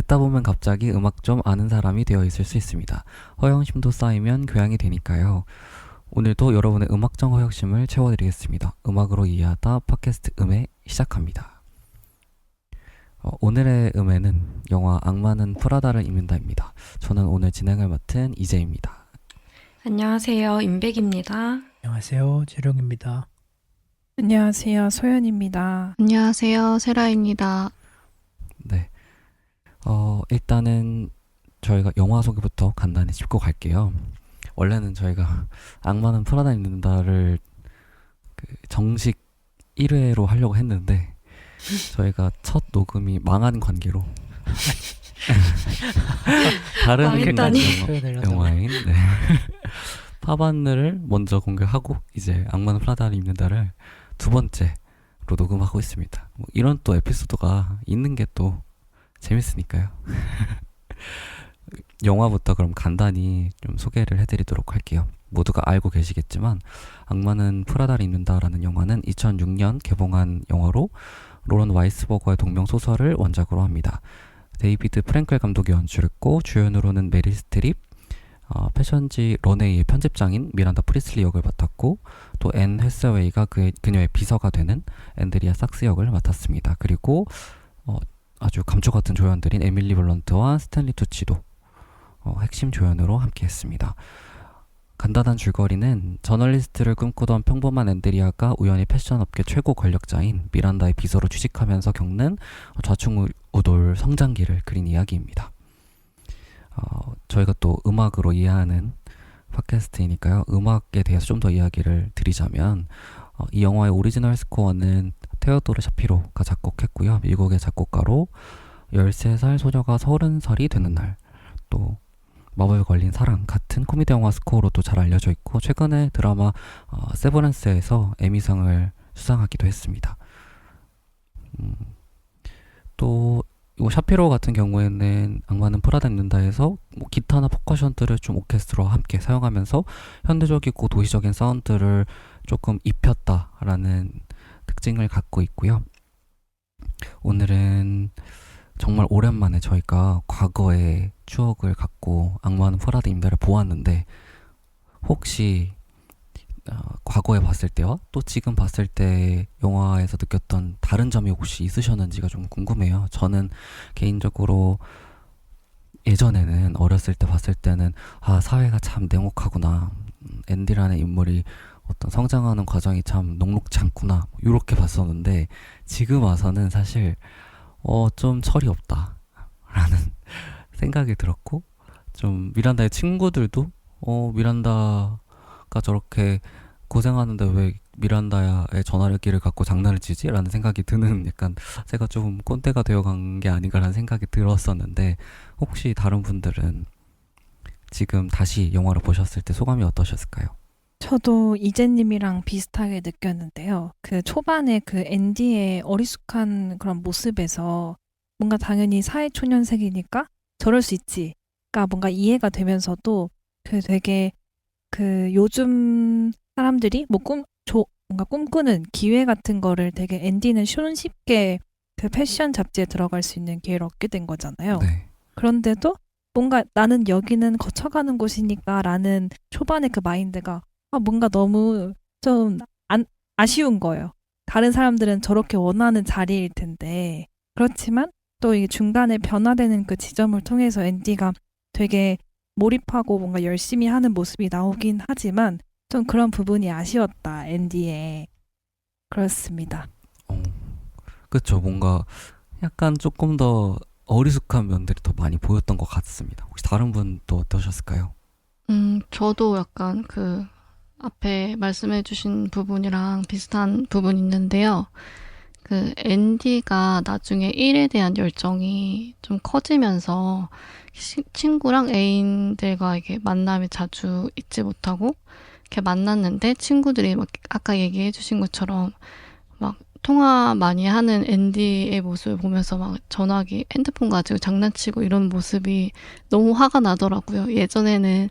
듣다 보면 갑자기 음악 좀 아는 사람이 되어 있을 수 있습니다. 허영심도 쌓이면 교양이 되니까요. 오늘도 여러분의 음악적 허영심을 채워드리겠습니다. 음악으로 이해하다 팟캐스트 음해 시작합니다. 오늘의 음해는 영화 악마는 프라다를 입는다입니다. 저는 오늘 진행을 맡은 이재입니다. 안녕하세요. 임백입니다. 안녕하세요. 재룡입니다. 안녕하세요. 소연입니다. 안녕하세요. 세라입니다. 네. 일단은 저희가 영화 소개부터 간단히 짚고 갈게요. 원래는 저희가 악마는 프라다 입는다를 정식 1회로 하려고 했는데 저희가 첫 녹음이 망한 관계로 다른 망했다니. 영화인 파반을 먼저 공개하고 이제 악마는 프라다를 입는다를 두 번째로 녹음하고 있습니다. 뭐 이런 또 에피소드가 있는 게 또 재밌으니까요. 영화부터 그럼 간단히 좀 소개를 해드리도록 할게요. 모두가 알고 계시겠지만 악마는 프라다를 입는다라는 영화는 2006년 개봉한 영화로 로런 와이스버거의 동명소설을 원작으로 합니다. 데이비드 프랭클 감독이 연출했고 주연으로는 메릴 스트립, 패션지 런웨이의 편집장인 미란다 프리슬리 역을 맡았고 또 앤 해서웨이가 그녀의 비서가 되는 앤드리아 sak스 역을 맡았습니다. 그리고 아주 감초 같은 조연들인 에밀리 블런트와 스탠리 투치도 핵심 조연으로 함께했습니다. 간단한 줄거리는 저널리스트를 꿈꾸던 평범한 앤드리아가 우연히 패션업계 최고 권력자인 미란다의 비서로 취직하면서 겪는 좌충우돌 성장기를 그린 이야기입니다. 저희가 또 음악으로 이해하는 팟캐스트이니까요. 음악에 대해서 좀 더 이야기를 드리자면 이 영화의 오리지널 스코어는 테오도르 샤피로가 작곡했고요. 미국의 작곡가로 13살 소녀가 30살이 되는 날, 또 마법에 걸린 사랑 같은 코미디 영화 스코어로도 잘 알려져 있고 최근에 드라마 세버런스에서 에미상을 수상하기도 했습니다. 또 이 샤피로 같은 경우에는 악마는 프라다 입는다에서 뭐 기타나 퍼커션들을 좀 오케스트라와 함께 사용하면서 현대적이고 도시적인 사운드를 조금 입혔다라는 특징을 갖고 있고요. 오늘은 정말 오랜만에 저희가 과거의 추억을 갖고 악마는 프라다 입는다를 보았는데 혹시 과거에 봤을 때와 또 지금 봤을 때 영화에서 느꼈던 다른 점이 혹시 있으셨는지가 좀 궁금해요. 저는 개인적으로 예전에는 어렸을 때 봤을 때는 사회가 참 냉혹하구나, 앤디라는 인물이 어떤 성장하는 과정이 참 녹록지 않구나 이렇게 봤었는데 지금 와서는 사실 좀 철이 없다 라는 생각이 들었고, 좀 미란다의 친구들도 미란다가 저렇게 고생하는데 왜 미란다의 전화기를 갖고 장난을 치지? 라는 생각이 드는, 약간 제가 좀 꼰대가 되어간 게 아닌가라는 생각이 들었었는데 혹시 다른 분들은 지금 다시 영화를 보셨을 때 소감이 어떠셨을까요? 저도 이재님이랑 비슷하게 느꼈는데요. 그 초반에 그 앤디의 어리숙한 그런 모습에서 뭔가 당연히 사회초년생이니까 저럴 수 있지가 뭔가 이해가 되면서도 그 되게 그 요즘 사람들이 뭔가 꿈꾸는 기회 같은 거를 되게 앤디는 손쉽게 그 패션 잡지에 들어갈 수 있는 기회를 얻게 된 거잖아요. 네. 그런데도 뭔가 나는 여기는 거쳐가는 곳이니까 라는 초반의 그 마인드가 뭔가 너무 좀 아쉬운 거예요. 다른 사람들은 저렇게 원하는 자리일 텐데. 그렇지만 또 이 중간에 변화되는 그 지점을 통해서 앤디가 되게 몰입하고 뭔가 열심히 하는 모습이 나오긴 하지만 좀 그런 부분이 아쉬웠다, 앤디에. 그렇습니다. 그쵸. 뭔가 약간 조금 더 어리숙한 면들이 더 많이 보였던 것 같습니다. 혹시 다른 분도 어떠셨을까요? 저도 약간 그 앞에 말씀해주신 부분이랑 비슷한 부분이 있는데요. 그 앤디가 나중에 일에 대한 열정이 좀 커지면서 친구랑 애인들과 이게 만남이 자주 있지 못하고 이렇게 만났는데 친구들이 막 아까 얘기해 주신 것처럼 막 통화 많이 하는 앤디의 모습을 보면서 막 전화기 핸드폰 가지고 장난치고 이런 모습이 너무 화가 나더라고요. 예전에는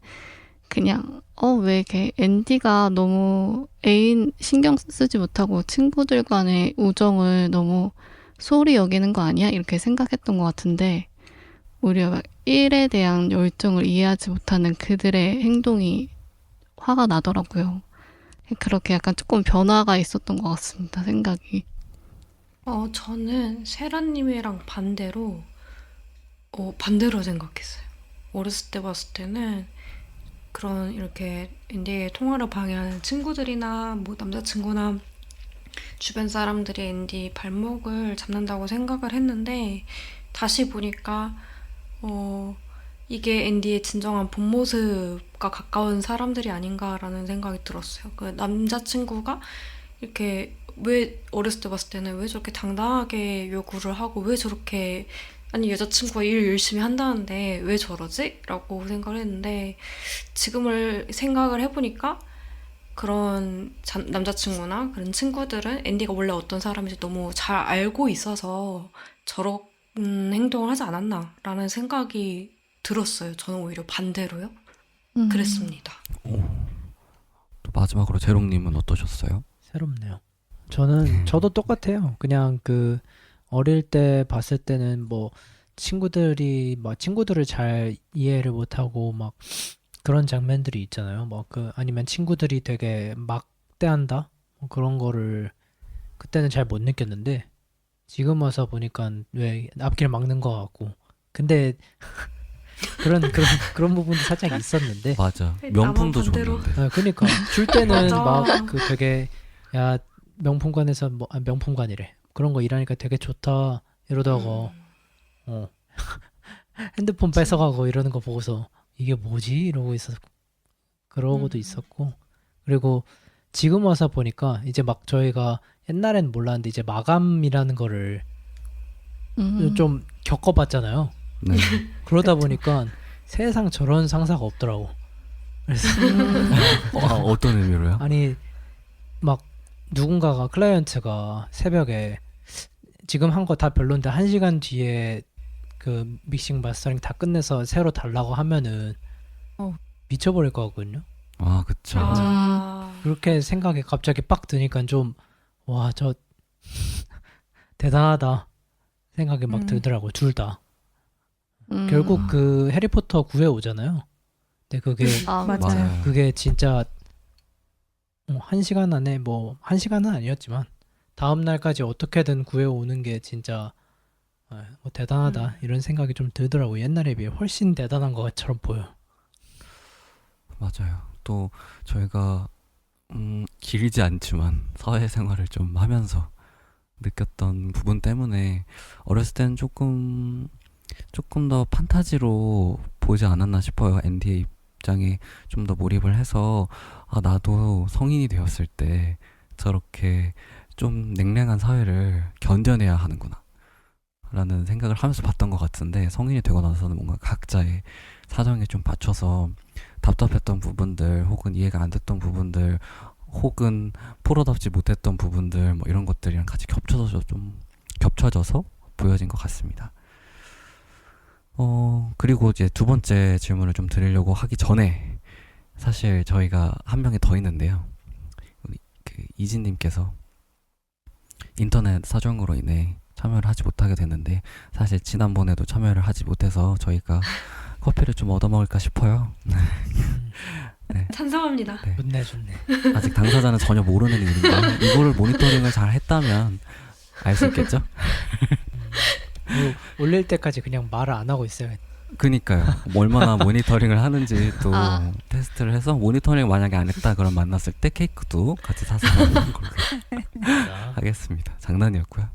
그냥 왜 이렇게 앤디가 너무 애인 신경 쓰지 못하고 친구들 간의 우정을 너무 소홀히 여기는 거 아니야? 이렇게 생각했던 것 같은데 오히려 막 일에 대한 열정을 이해하지 못하는 그들의 행동이 화가 나더라고요. 그렇게 약간 조금 변화가 있었던 것 같습니다, 생각이. 저는 세라님이랑 반대로 생각했어요. 어렸을 때 봤을 때는 그런 이렇게 앤디의 통화를 방해하는 친구들이나 뭐 남자친구나 주변 사람들이 앤디 발목을 잡는다고 생각을 했는데 다시 보니까 이게 앤디의 진정한 본 모습과 가까운 사람들이 아닌가라는 생각이 들었어요. 그 남자친구가 이렇게 왜 어렸을 때 봤을 때는 왜 저렇게 당당하게 요구를 하고 왜 저렇게 아니 여자친구가 일 열심히 한다는데 왜 저러지? 라고 생각을 했는데 지금을 생각을 해보니까 그런 남자친구나 그런 친구들은 앤디가 원래 어떤 사람인지 너무 잘 알고 있어서 저런 행동을 하지 않았나라는 생각이 들었어요. 저는 오히려 반대로요. 그랬습니다. 또 마지막으로 제롱님은 어떠셨어요? 새롭네요. 네. 저도 똑같아요. 그냥 그 어릴 때 봤을 때는 뭐 친구들이 막 친구들을 잘 이해를 못하고 막 그런 장면들이 있잖아요. 뭐 그 아니면 친구들이 되게 막대한다? 뭐 그런 거를 그때는 잘 못 느꼈는데 지금 와서 보니까 왜 앞길 막는 거 같고 근데 그런 부분도 살짝 있었는데 맞아. 나만 명품도 반대로. 좋은데. 그러니까 줄 때는 맞아. 막 그 되게 야 명품관에서 명품관이래 그런 거 일하니까 되게 좋다 이러다가 어 핸드폰 뺏어가고 이러는 거 보고서 이게 뭐지 이러고 있었고 그러고도 있었고 그리고 지금 와서 보니까 이제 막 저희가 옛날엔 몰랐는데 이제 마감이라는 거를 좀 겪어봤잖아요. 네. 그러다 보니까 세상 저런 상사가 없더라고. 그래서 어떤 의미로요? 아니 막 누군가가 클라이언트가 새벽에 지금 한 거 다 별론데 1시간 뒤에 그 믹싱 마스터링 다 끝내서 새로 달라고 하면은 미쳐버릴 거거든요. 아, 그쵸. 그렇게 생각이 갑자기 빡 드니까 좀 와 저 대단하다 생각이 막 들더라고요. 둘 다. 결국 그 해리포터 구해 오잖아요. 근데 그게 맞아요. 그게 진짜 1시간 안에 뭐 1시간은 아니었지만 다음 날까지 어떻게든 구해오는 게 진짜 뭐 대단하다 이런 생각이 좀 들더라고요. 옛날에 비해 훨씬 대단한 것처럼 보여. 맞아요. 또 저희가 길지 않지만 사회생활을 좀 하면서 느꼈던 부분 때문에 어렸을 때는 조금 더 판타지로 보지 않았나 싶어요. 앤디의 입장에 좀 더 몰입을 해서 나도 성인이 되었을 때 저렇게 좀 냉랭한 사회를 견뎌내야 하는구나 라는 생각을 하면서 봤던 것 같은데 성인이 되고 나서는 뭔가 각자의 사정에 좀 맞춰서 답답했던 부분들 혹은 이해가 안 됐던 부분들 혹은 프로답지 못했던 부분들 뭐 이런 것들이랑 같이 겹쳐져서 보여진 것 같습니다. 그리고 이제 두 번째 질문을 좀 드리려고 하기 전에 사실 저희가 한 명이 더 있는데요. 우리 그 이진님께서 인터넷 사정으로 인해 참여를 하지 못하게 됐는데 사실 지난번에도 참여를 하지 못해서 저희가 커피를 좀 얻어먹을까 싶어요. 네. 찬성합니다. 네. 좋네. 아직 당사자는 전혀 모르는 일인데 이거를 모니터링을 잘 했다면 알 수 있겠죠? 올릴 때까지 그냥 말을 안 하고 있어요. 그니까요. 얼마나 모니터링을 하는지 또 테스트를 해서 모니터링 만약에 안 했다 그럼 만났을 때 케이크도 같이 사서 먹는 걸로 하겠습니다. 장난이었고요.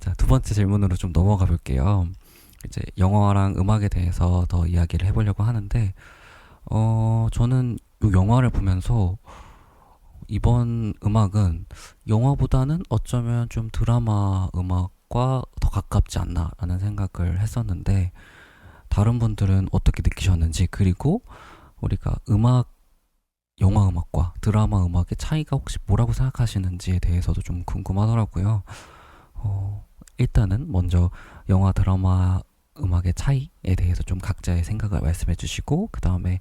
자, 두 번째 질문으로 좀 넘어가 볼게요. 이제 영화랑 음악에 대해서 더 이야기를 해보려고 하는데 저는 이 영화를 보면서 이번 음악은 영화보다는 어쩌면 좀 드라마 음악과 더 가깝지 않나라는 생각을 했었는데 다른 분들은 어떻게 느끼셨는지 그리고 우리가 음악 영화 음악과 드라마 음악의 차이가 혹시 뭐라고 생각하시는지에 대해서도 좀 궁금하더라고요. 일단은 먼저 영화 드라마 음악의 차이에 대해서 좀 각자의 생각을 말씀해 주시고 그 다음에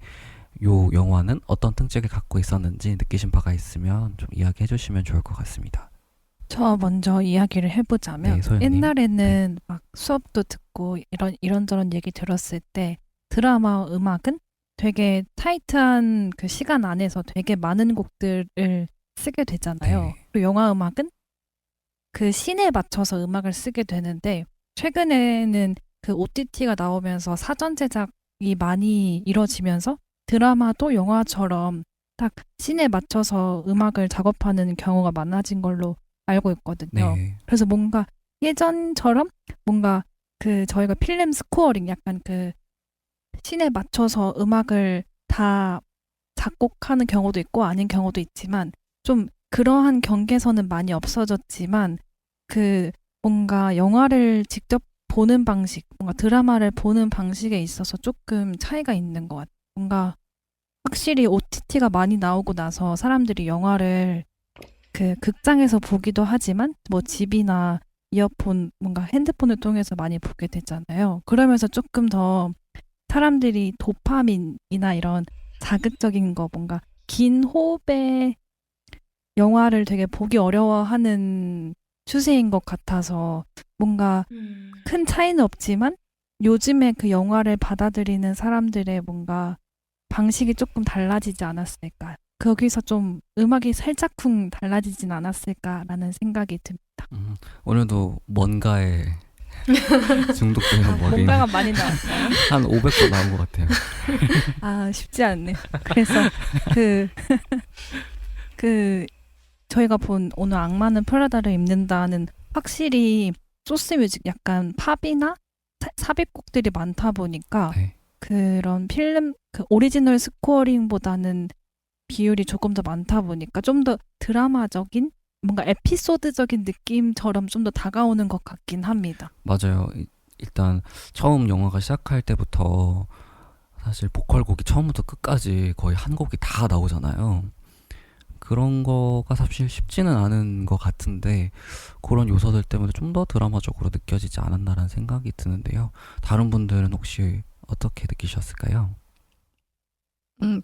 요 영화는 어떤 특징을 갖고 있었는지 느끼신 바가 있으면 좀 이야기해 주시면 좋을 것 같습니다. 저 먼저 이야기를 해보자면 네, 소연님. 옛날에는 막 수업도 듣고 이런저런 얘기 들었을 때 드라마 음악은 되게 타이트한 그 시간 안에서 되게 많은 곡들을 쓰게 되잖아요. 네. 그리고 영화 음악은 그 씬에 맞춰서 음악을 쓰게 되는데 최근에는 그 OTT가 나오면서 사전 제작이 많이 이뤄지면서 드라마도 영화처럼 딱 씬에 맞춰서 음악을 작업하는 경우가 많아진 걸로 알고 있거든요. 네. 그래서 뭔가 예전처럼 뭔가 그 저희가 필름 스코어링 약간 그 씬에 맞춰서 음악을 다 작곡하는 경우도 있고 아닌 경우도 있지만 좀 그러한 경계선은 많이 없어졌지만 그 뭔가 영화를 직접 보는 방식, 뭔가 드라마를 보는 방식에 있어서 조금 차이가 있는 것 같아요. 뭔가 확실히 OTT가 많이 나오고 나서 사람들이 영화를 그 극장에서 보기도 하지만 뭐 집이나 이어폰, 뭔가 핸드폰을 통해서 많이 보게 되잖아요. 그러면서 조금 더 사람들이 도파민이나 이런 자극적인 거, 뭔가 긴 호흡의 영화를 되게 보기 어려워하는 추세인 것 같아서 뭔가 큰 차이는 없지만 요즘에 그 영화를 받아들이는 사람들의 뭔가 방식이 조금 달라지지 않았을까. 거기서 좀 음악이 살짝쿵 달라지진 않았을까라는 생각이 듭니다. 오늘도 뭔가에 중독되는 머리 뭔가가 많이 나왔어요. 한 500번 나온 것 같아요. 아, 쉽지 않네. 그래서 그 저희가 본 오늘 악마는 프라다를 입는다는 확실히 소스 뮤직 약간 팝이나 삽입곡들이 많다 보니까 네. 그런 필름 그 오리지널 스코어링보다는 비율이 조금 더 많다 보니까 좀 더 드라마적인 뭔가 에피소드적인 느낌처럼 좀 더 다가오는 것 같긴 합니다. 맞아요. 일단 처음 영화가 시작할 때부터 사실 보컬곡이 처음부터 끝까지 거의 한 곡이 다 나오잖아요. 그런 거가 사실 쉽지는 않은 것 같은데 그런 요소들 때문에 좀 더 드라마적으로 느껴지지 않았나라는 생각이 드는데요. 다른 분들은 혹시 어떻게 느끼셨을까요?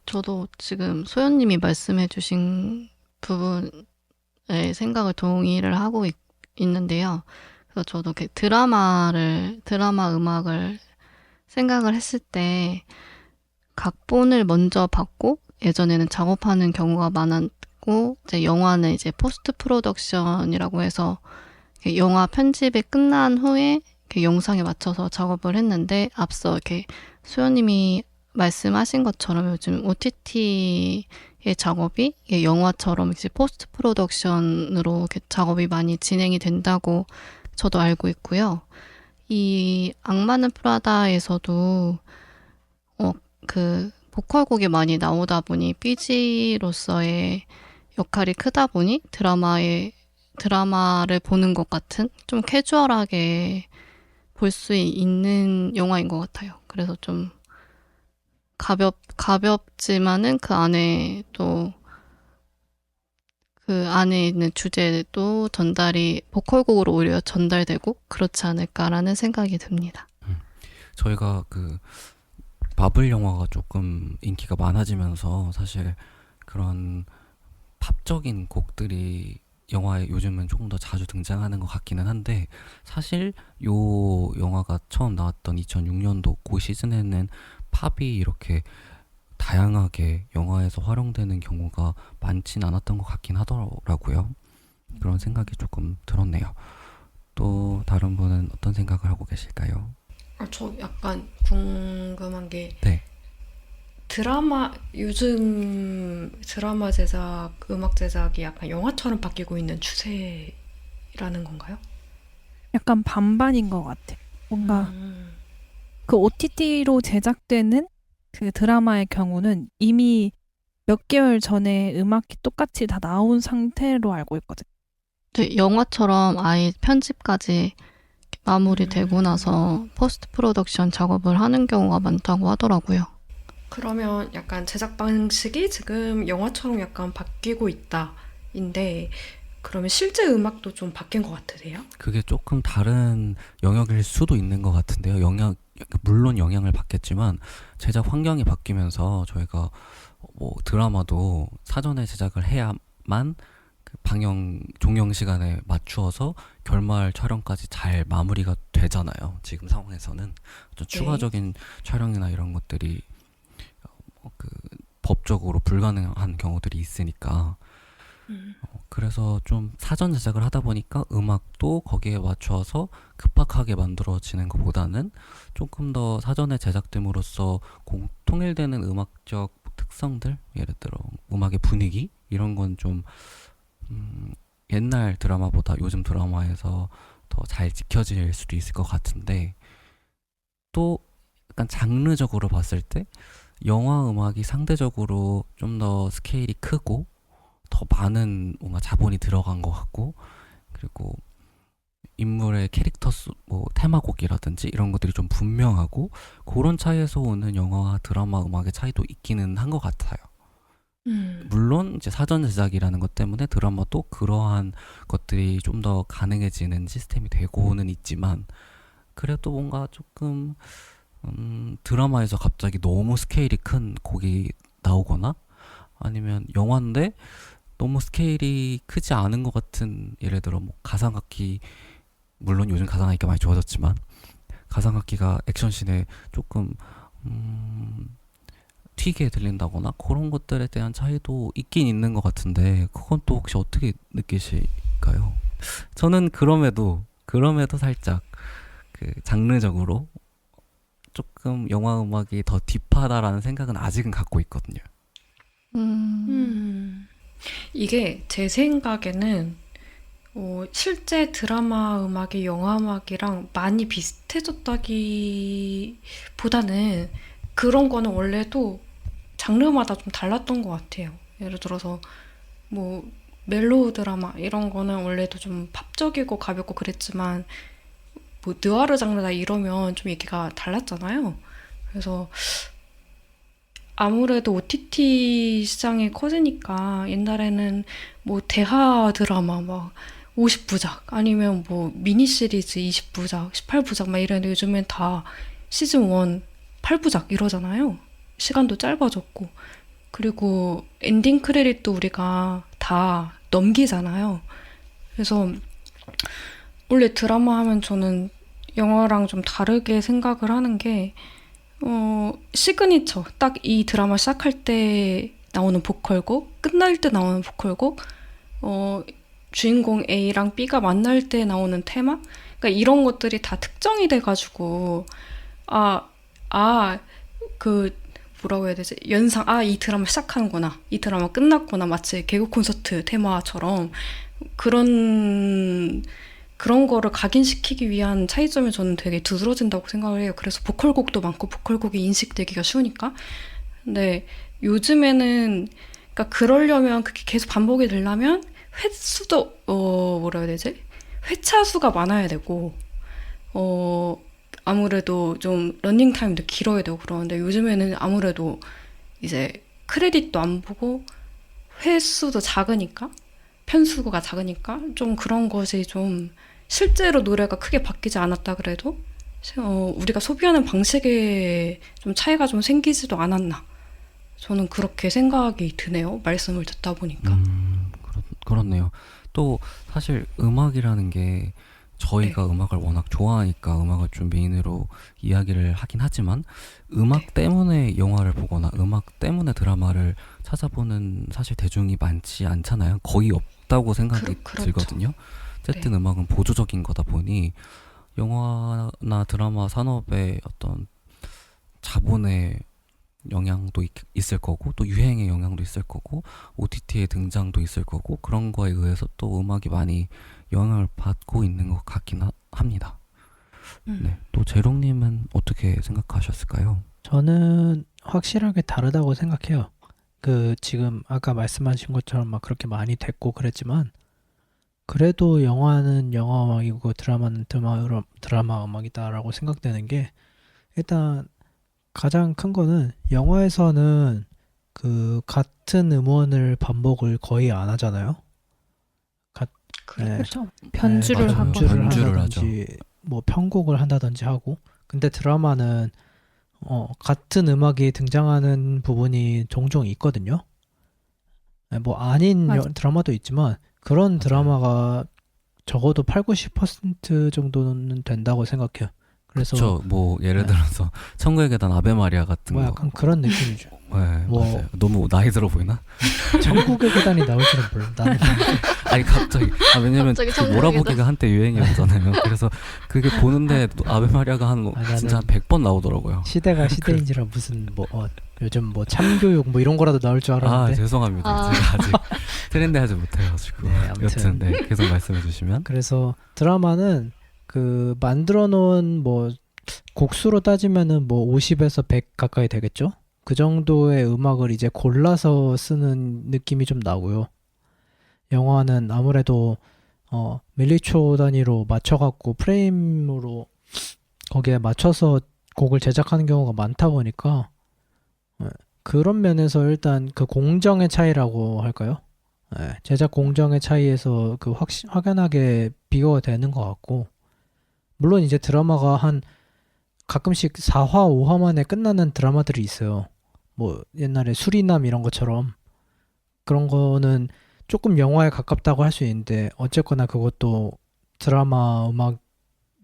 저도 지금 소연님이 말씀해주신 부분에 생각을 동의를 하고 있는데요. 그래서 저도 이렇게 드라마 음악을 생각을 했을 때 각본을 먼저 받고 예전에는 작업하는 경우가 많았고 이제 영화는 이제 포스트 프로덕션이라고 해서 이렇게 영화 편집이 끝난 후에 이렇게 영상에 맞춰서 작업을 했는데 앞서 이렇게 소연님이 말씀하신 것처럼 요즘 OTT의 작업이 영화처럼 이제 포스트 프로덕션으로 이렇게 작업이 많이 진행이 된다고 저도 알고 있고요. 이 악마는 프라다에서도 그 보컬곡이 많이 나오다 보니 삐지로서의 역할이 크다 보니 드라마를 보는 것 같은 좀 캐주얼하게 볼 수 있는 영화인 것 같아요. 그래서 좀 가볍지만은 그 안에 또 그 안에 있는 주제도 보컬곡으로 오히려 전달되고 그렇지 않을까라는 생각이 듭니다. 저희가 그 마블 영화가 조금 인기가 많아지면서 사실 그런 팝적인 곡들이 영화에 요즘은 조금 더 자주 등장하는 것 같기는 한데 사실 요 영화가 처음 나왔던 2006년도 그 시즌에는 팝이 이렇게 다양하게 영화에서 활용되는 경우가 많진 않았던 것 같긴 하더라고요. 그런 생각이 조금 들었네요. 또 다른 분은 어떤 생각을 하고 계실까요? 저 약간 궁금한 게 네. 요즘 드라마 제작, 음악 제작이 약간 영화처럼 바뀌고 있는 추세라는 건가요? 약간 반반인 것 같아. 뭔가 음. 그 OTT로 제작되는 그 드라마의 경우는 이미 몇 개월 전에 음악이 똑같이 다 나온 상태로 알고 있거든. 영화처럼 아예 편집까지 마무리되고 나서 포스트 프로덕션 작업을 하는 경우가 많다고 하더라고요. 그러면 약간 제작 방식이 지금 영화처럼 약간 바뀌고 있다인데 그러면 실제 음악도 좀 바뀐 것 같으세요? 그게 조금 다른 영역일 수도 있는 것 같은데요. 물론 영향을 받겠지만 제작 환경이 바뀌면서 저희가 뭐 드라마도 사전에 제작을 해야만 그 종영 시간에 맞추어서 결말 촬영까지 잘 마무리가 되잖아요. 지금 상황에서는 좀 추가적인 촬영이나 이런 것들이 그 법적으로 불가능한 경우들이 있으니까 그래서 좀 사전 제작을 하다 보니까 음악도 거기에 맞춰서 급박하게 만들어지는 것보다는 조금 더 사전에 제작됨으로써 통일되는 음악적 특성들, 예를 들어 음악의 분위기 이런 건 좀 옛날 드라마보다 요즘 드라마에서 더 잘 지켜질 수도 있을 것 같은데 또 약간 장르적으로 봤을 때 영화 음악이 상대적으로 좀 더 스케일이 크고 더 많은 뭔가 자본이 들어간 것 같고 그리고 인물의 뭐 테마곡이라든지 이런 것들이 좀 분명하고 그런 차이에서 오는 영화와 드라마 음악의 차이도 있기는 한 것 같아요. 물론 이제 사전 제작이라는 것 때문에 드라마도 그러한 것들이 좀 더 가능해지는 시스템이 되고는 있지만 그래도 뭔가 조금 드라마에서 갑자기 너무 스케일이 큰 곡이 나오거나 아니면 영화인데 너무 스케일이 크지 않은 것 같은 예를 들어 뭐 가상악기 물론 요즘 가상악기가 많이 좋아졌지만 가상악기가 액션씬에 조금 튀게 들린다거나 그런 것들에 대한 차이도 있긴 있는 것 같은데 그건 또 혹시 어떻게 느끼실까요? 저는 그럼에도 살짝 그 장르적으로 조금 영화 음악이 더 딥하다라는 생각은 아직은 갖고 있거든요. 이게 제 생각에는 실제 드라마 음악이 영화 음악이랑 많이 비슷해졌다기보다는 그런 거는 원래도 장르마다 좀 달랐던 것 같아요. 예를 들어서 뭐 멜로우 드라마 이런 거는 원래도 좀 팝적이고 가볍고 그랬지만 뭐 느와르 장르다 이러면 좀 얘기가 달랐잖아요. 그래서 아무래도 OTT 시장이 커지니까 옛날에는 뭐 대하 드라마 막 50부작 아니면 뭐 미니 시리즈 20부작, 18부작 막 이랬는데 요즘엔 다 시즌 1 8부작 이러잖아요. 시간도 짧아졌고 그리고 엔딩 크레딧도 우리가 다 넘기잖아요. 그래서 원래 드라마 하면 저는 영화랑 좀 다르게 생각을 하는 게 시그니처. 딱 이 드라마 시작할 때 나오는 보컬곡, 끝날 때 나오는 보컬곡, 주인공 A랑 B가 만날 때 나오는 테마? 그러니까 이런 것들이 다 특정이 돼가지고, 그, 뭐라고 해야 되지? 이 드라마 시작하는구나. 이 드라마 끝났구나. 마치 개그 콘서트 테마처럼 그런 거를 각인시키기 위한 차이점이 저는 되게 두드러진다고 생각을 해요. 그래서 보컬곡도 많고 보컬곡이 인식되기가 쉬우니까. 근데 요즘에는 그러니까 그러려면 그게 계속 반복이 되려면 횟수도 뭐라 해야 되지? 회차 수가 많아야 되고 아무래도 좀 러닝 타임도 길어야 되고 그러는데 요즘에는 아무래도 이제 크레딧도 안 보고 횟수도 작으니까 편수가 작으니까 좀 그런 것이 좀 실제로 노래가 크게 바뀌지 않았다 그래도 우리가 소비하는 방식에 좀 차이가 좀 생기지도 않았나. 저는 그렇게 생각이 드네요. 말씀을 듣다 보니까. 그렇네요. 또 사실 음악이라는 게 저희가 음악을 워낙 좋아하니까 음악을 좀 메인으로 이야기를 하긴 하지만 음악 때문에 영화를 보거나 음악 때문에 드라마를 찾아보는 사실 대중이 많지 않잖아요. 거의 없다고 생각이 그렇죠. 들거든요. 어쨌든 음악은 보조적인 거다 보니 영화나 드라마 산업의 어떤 자본의 영향도 있을 거고 또 유행의 영향도 있을 거고 OTT의 등장도 있을 거고 그런 거에 의해서 또 음악이 많이 영향을 받고 있는 것 같긴 합니다. 네, 또 재롱님은 어떻게 생각하셨을까요? 저는 확실하게 다르다고 생각해요. 지금 아까 말씀하신 것처럼 막 그렇게 많이 됐고 그랬지만 그래도 영화는 영화 음악이고 드라마는 드라마 음악이다라고 생각되는 게 일단 가장 큰 거는 영화에서는 그 같은 음원을 반복을 거의 안 하잖아요. 네. 그렇죠. 변주를 네, 하거나. 변주를 한다든지 뭐 편곡을 한다든지 하고. 근데 드라마는 같은 음악이 등장하는 부분이 종종 있거든요. 네, 뭐 아닌 맞아. 드라마도 있지만 그런 맞아요. 드라마가 적어도 8, 90% 정도는 된다고 생각해요. 그래서 그쵸. 뭐 예를 네. 들어서 천국의 계단 아베 마리아 같은 뭐 거. 약간 그런 느낌이죠. 네, 뭐- 맞아요. 너무 나이 들어 보이나? 천국의 계단이 나올 줄은 몰라. 나는 아니 갑자기 왜냐면 갑자기 그 천국의 몰아보기가 한때 유행이었잖아요. 그래서 그게 보는데 또 아베 마리아가 한 나는 진짜 한 100번 나오더라고요. 시대가 시대인지라 무슨 뭐 요즘 뭐 참교육 뭐 이런 거라도 나올 줄 아 알았는데 죄송합니다. 아. 제가 아직 트렌드하지 못해가지고. 네, 아무튼. 여튼 네, 계속 말씀해 주시면. 그래서 드라마는 그 만들어 놓은 뭐 곡수로 따지면은 뭐 50에서 100 가까이 되겠죠? 그 정도의 음악을 이제 골라서 쓰는 느낌이 좀 나고요. 영화는 아무래도 밀리초 단위로 맞춰갖고 프레임으로 거기에 맞춰서 곡을 제작하는 경우가 많다 보니까 그런 면에서 일단 그 공정의 차이라고 할까요? 제작 공정의 차이에서 그 확연하게 비교가 되는 것 같고, 물론 이제 드라마가 한 가끔씩 4화, 5화 만에 끝나는 드라마들이 있어요. 뭐 옛날에 수리남 이런 것처럼. 그런 거는 조금 영화에 가깝다고 할 수 있는데 어쨌거나 그것도 드라마 음악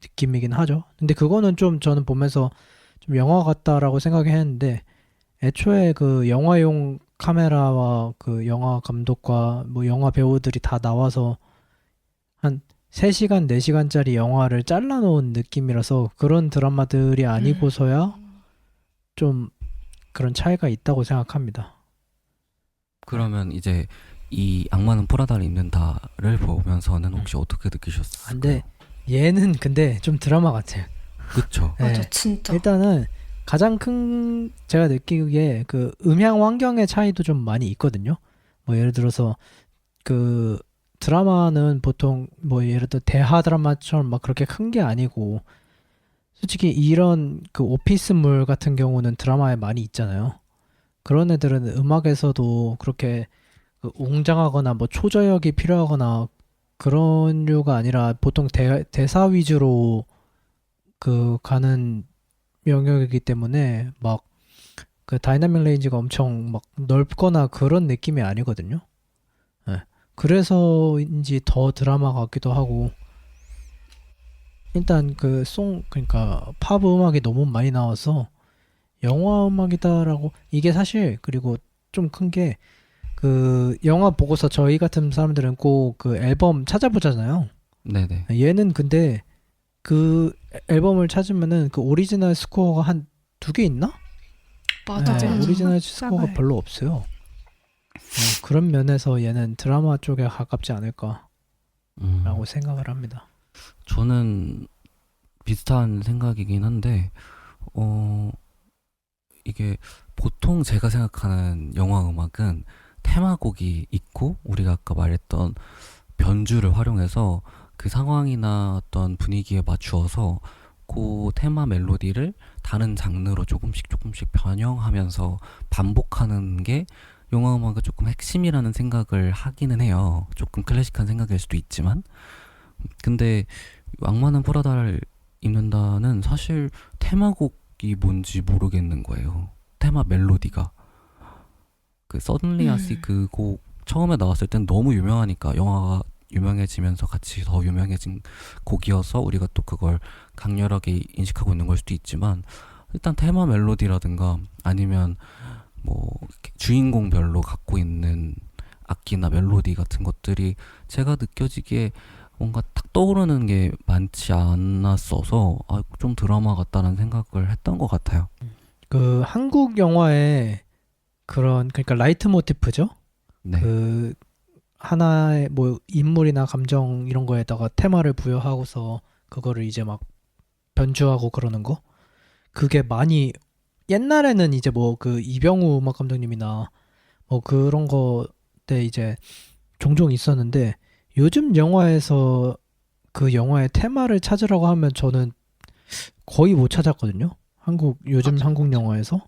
느낌이긴 하죠. 근데 그거는 좀 저는 보면서 좀 영화 같다라고 생각했는데, 애초에 그 영화용 카메라와 그 영화 감독과 뭐 영화 배우들이 다 나와서 한 3시간, 4시간짜리 영화를 잘라놓은 느낌이라서 그런 드라마들이 아니고서야 좀 그런 차이가 있다고 생각합니다. 그러면 이제 이 악마는 프라다를 입는다를 보면서는 혹시 어떻게 느끼셨어요? 근데 얘는 근데 좀 드라마 같아요. 그쵸. 맞아, 네. 진짜. 일단은 가장 큰 제가 느끼기에 그 음향 환경의 차이도 좀 많이 있거든요. 뭐 예를 들어서 그 드라마는 보통 뭐 예를 들어 대하 드라마처럼 막 그렇게 큰 게 아니고, 솔직히 이런 그 오피스물 같은 경우는 드라마에 많이 있잖아요. 그런 애들은 음악에서도 그렇게 그 웅장하거나 뭐 초저역이 필요하거나 그런 류가 아니라 보통 대사 위주로 그 가는 영역이기 때문에 막 그 다이나믹 레인지가 엄청 막 넓거나 그런 느낌이 아니거든요. 그래서인지 더 드라마 같기도 하고, 일단 그 그러니까 팝 음악이 너무 많이 나와서 영화 음악이다라고, 이게 사실 그리고 좀 큰 게 그 영화 보고서 저희 같은 사람들은 꼭 그 앨범 찾아보잖아요. 네네. 얘는 근데 그 앨범을 찾으면은 그 오리지널 스코어가 한 2개 있나? 맞아. 네, 맞아. 오리지널 스코어가 작아요. 별로 없어요. 그런 면에서 얘는 드라마 쪽에 가깝지 않을까라고 생각을 합니다. 저는 비슷한 생각이긴 한데, 이게 보통 제가 생각하는 영화 음악은 테마곡이 있고, 우리가 아까 말했던 변주를 활용해서 그 상황이나 어떤 분위기에 맞추어서 그 테마 멜로디를 다른 장르로 조금씩 변형하면서 반복하는 게 영화 음악의 조금 핵심이라는 생각을 하기는 해요. 조금 클래식한 생각일 수도 있지만. 근데 악마는 프라다를 입는다는 사실 테마곡이 뭔지 모르겠는 거예요. 테마 멜로디가. 그 Suddenly I See 그 곡 처음에 나왔을 땐 너무 유명하니까, 영화가 유명해지면서 같이 더 유명해진 곡이어서 우리가 또 그걸 강렬하게 인식하고 있는 걸 수도 있지만, 일단 테마 멜로디라든가 아니면 뭐 주인공별로 갖고 있는 악기나 멜로디 같은 것들이 제가 느껴지기에 뭔가 딱 떠오르는 게 많지 않았어서 좀 드라마 같다는 생각을 했던 것 같아요. 그 한국 영화의 그런, 그러니까 라이트 모티프죠. 네. 그 하나의 뭐 인물이나 감정 이런 거에다가 테마를 부여하고서 그거를 이제 막 변주하고 그러는 거, 그게 많이 옛날에는 이제 뭐 그 이병우 음악 감독님이나 뭐 그런 거 때 이제 종종 있었는데, 요즘 영화에서 그 영화의 테마를 찾으라고 하면 저는 거의 못 찾았거든요. 요즘 맞아, 한국 맞아. 영화에서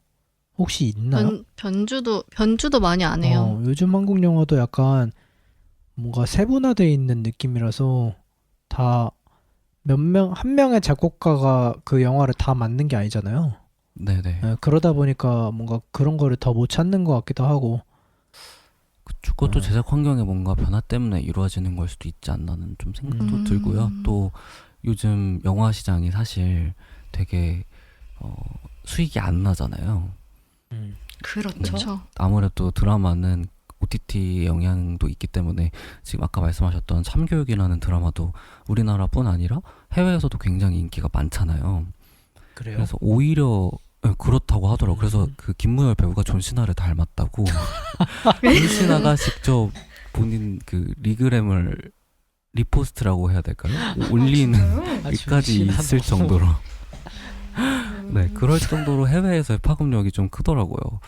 혹시 있나요? 변주도 많이 안 해요. 요즘 한국 영화도 약간 뭔가 세분화되어 있는 느낌이라서 다 한 명의 작곡가가 그 영화를 다 만든 게 아니잖아요. 네네. 그러다 보니까 뭔가 그런 거를 더 못 찾는 것 같기도 하고. 그것도 어, 제작 환경의 뭔가 변화 때문에 이루어지는 걸 수도 있지 않나는 좀 생각도 들고요. 음. 또 요즘 영화 시장이 사실 되게 어, 수익이 안 나잖아요. 음, 그렇죠. 그쵸. 아무래도 드라마는 OTT 영향도 있기 때문에 지금 아까 말씀하셨던 참교육이라는 드라마도 우리나라뿐 아니라 해외에서도 굉장히 인기가 많잖아요. 그래요? 그래서 오히려 그렇다고 하더라고요. 그래서 음. 그 김무열 배우가 존 시나를 닮았다고 존 시나가 직접 본인 그 리그램을 리포스트라고 해야 될까요? 올리는 진짜요? 일까지 있을 정도로 네, 그럴 정도로 해외에서의 파급력이 좀 크더라고요.